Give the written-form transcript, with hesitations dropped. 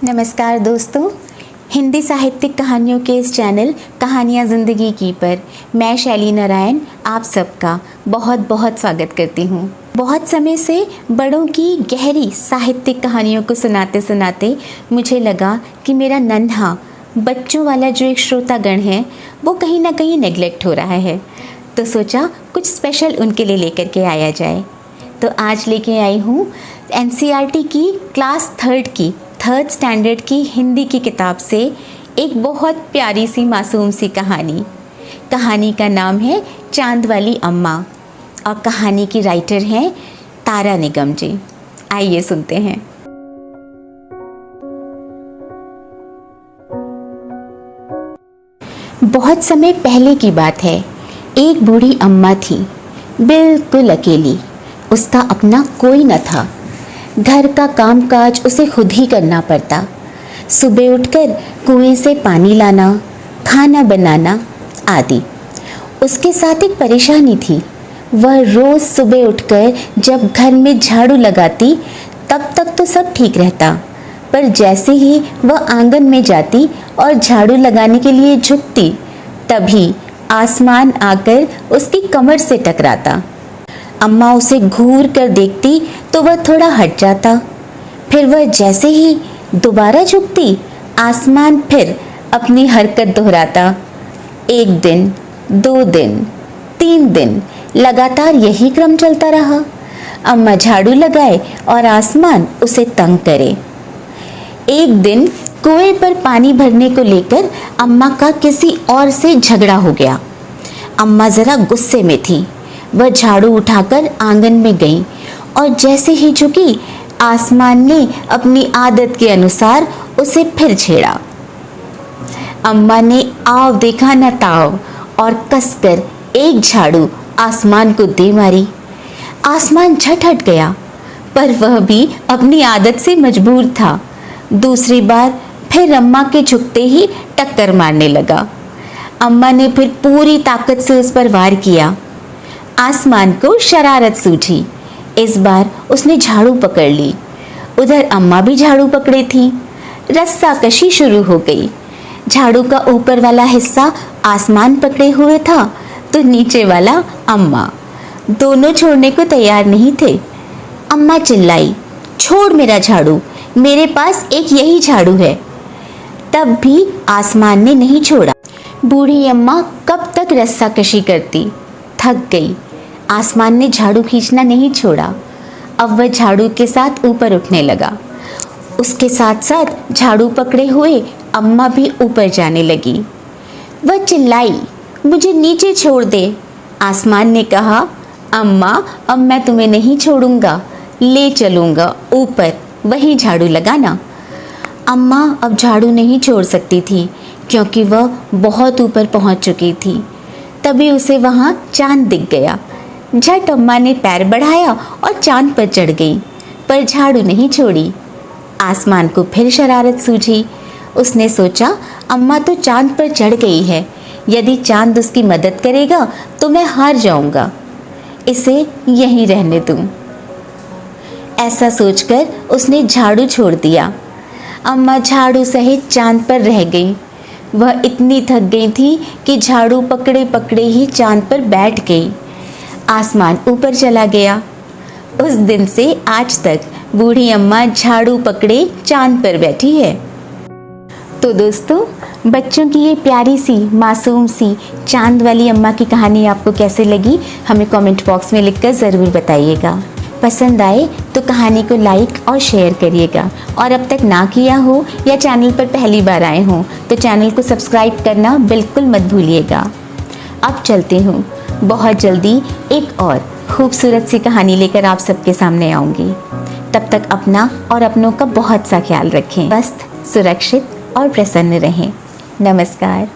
नमस्कार दोस्तों, हिंदी साहित्यिक कहानियों के इस चैनल कहानियाँ ज़िंदगी की पर मैं शैली नारायण आप सबका बहुत बहुत स्वागत करती हूँ। बहुत समय से बड़ों की गहरी साहित्यिक कहानियों को सुनाते सुनाते मुझे लगा कि मेरा नन्हा बच्चों वाला जो एक श्रोतागण है वो कहीं ना कहीं नेग्लेक्ट हो रहा है, तो सोचा कुछ स्पेशल उनके लिए लेकर के आया जाए। तो आज लेके आई हूँ एनसीईआरटी की क्लास थर्ड स्टैंडर्ड की हिंदी की किताब से एक बहुत प्यारी सी मासूम सी कहानी का नाम है चांद वाली अम्मा और कहानी की राइटर हैं तारा निगम जी। आइए सुनते हैं। बहुत समय पहले की बात है। एक बूढ़ी अम्मा थी, बिल्कुल अकेली। उसका अपना कोई न था। घर का कामकाज उसे खुद ही करना पड़ता। सुबह उठकर कुएं से पानी लाना, खाना बनाना आदि। उसके साथ एक परेशानी थी। वह रोज सुबह उठकर जब घर में झाड़ू लगाती तब तक तो सब ठीक रहता, पर जैसे ही वह आंगन में जाती और झाड़ू लगाने के लिए झुकती तभी आसमान आकर उसकी कमर से टकराता। अम्मा उसे घूर कर देखती तो वह थोड़ा हट जाता, फिर वह जैसे ही दोबारा झुकती आसमान फिर अपनी हरकत दोहराता। 1 दिन, 2 दिन, 3 दिन लगातार यही क्रम चलता रहा। अम्मा झाड़ू लगाए और आसमान उसे तंग करे। एक दिन कुएं पर पानी भरने को लेकर अम्मा का किसी और से झगड़ा हो गया। अम्मा जरा गुस्से में थी। वह झाड़ू उठाकर आंगन में गई और जैसे ही झुकी आसमान ने अपनी आदत के अनुसार उसे फिर छेड़ा। अम्मा ने आव देखा न ताव और कसकर एक झाड़ू आसमान को दे मारी। आसमान झट हट गया, पर वह भी अपनी आदत से मजबूर था। दूसरी बार फिर अम्मा के झुकते ही टक्कर मारने लगा। अम्मा ने फिर पूरी ताकत से उस पर वार किया। आसमान को शरारत सूझी। इस बार उसने झाड़ू पकड़ ली। उधर अम्मा भी झाड़ू पकड़े थी। रस्साकशी शुरू हो गई। झाड़ू का ऊपर वाला हिस्सा आसमान पकड़े हुए था तो नीचे वाला अम्मा। दोनों छोड़ने को तैयार नहीं थे। अम्मा चिल्लाई, छोड़ मेरा झाड़ू, मेरे पास एक यही झाड़ू है। तब भी आसमान ने नहीं छोड़ा। बूढ़ी अम्मा कब तक रस्साकशी करती, थक गई। आसमान ने झाड़ू खींचना नहीं छोड़ा। अब वह झाड़ू के साथ ऊपर उठने लगा। उसके साथ साथ झाड़ू पकड़े हुए अम्मा भी ऊपर जाने लगी। वह चिल्लाई, मुझे नीचे छोड़ दे। आसमान ने कहा, अम्मा अब मैं तुम्हें नहीं छोड़ूंगा, ले चलूंगा ऊपर, वहीं झाड़ू लगाना। अम्मा अब झाड़ू नहीं छोड़ सकती थी क्योंकि वह बहुत ऊपर पहुंच चुकी थी। तभी उसे वहां चांद दिख गया। झट अम्मा ने पैर बढ़ाया और चांद पर चढ़ गई, पर झाड़ू नहीं छोड़ी। आसमान को फिर शरारत सूझी। उसने सोचा, अम्मा तो चांद पर चढ़ गई है, यदि चांद उसकी मदद करेगा तो मैं हार जाऊंगा, इसे यहीं रहने दूं। ऐसा सोचकर उसने झाड़ू छोड़ दिया। अम्मा झाड़ू सहित चांद पर रह गई। वह इतनी थक गई थी कि झाड़ू पकड़े पकड़े ही चांद पर बैठ गई। आसमान ऊपर चला गया। उस दिन से आज तक बूढ़ी अम्मा झाड़ू पकड़े चांद पर बैठी है। तो दोस्तों, बच्चों की ये प्यारी सी मासूम सी चांद वाली अम्मा की कहानी आपको कैसे लगी हमें कमेंट बॉक्स में लिखकर ज़रूर बताइएगा। पसंद आए तो कहानी को लाइक और शेयर करिएगा, और अब तक ना किया हो या चैनल पर पहली बार आए हों तो चैनल को सब्सक्राइब करना बिल्कुल मत भूलिएगा। अब चलती हूँ, बहुत जल्दी एक और खूबसूरत सी कहानी लेकर आप सबके सामने आऊँगी। तब तक अपना और अपनों का बहुत सा ख्याल रखें। स्वस्थ, सुरक्षित और प्रसन्न रहें। नमस्कार।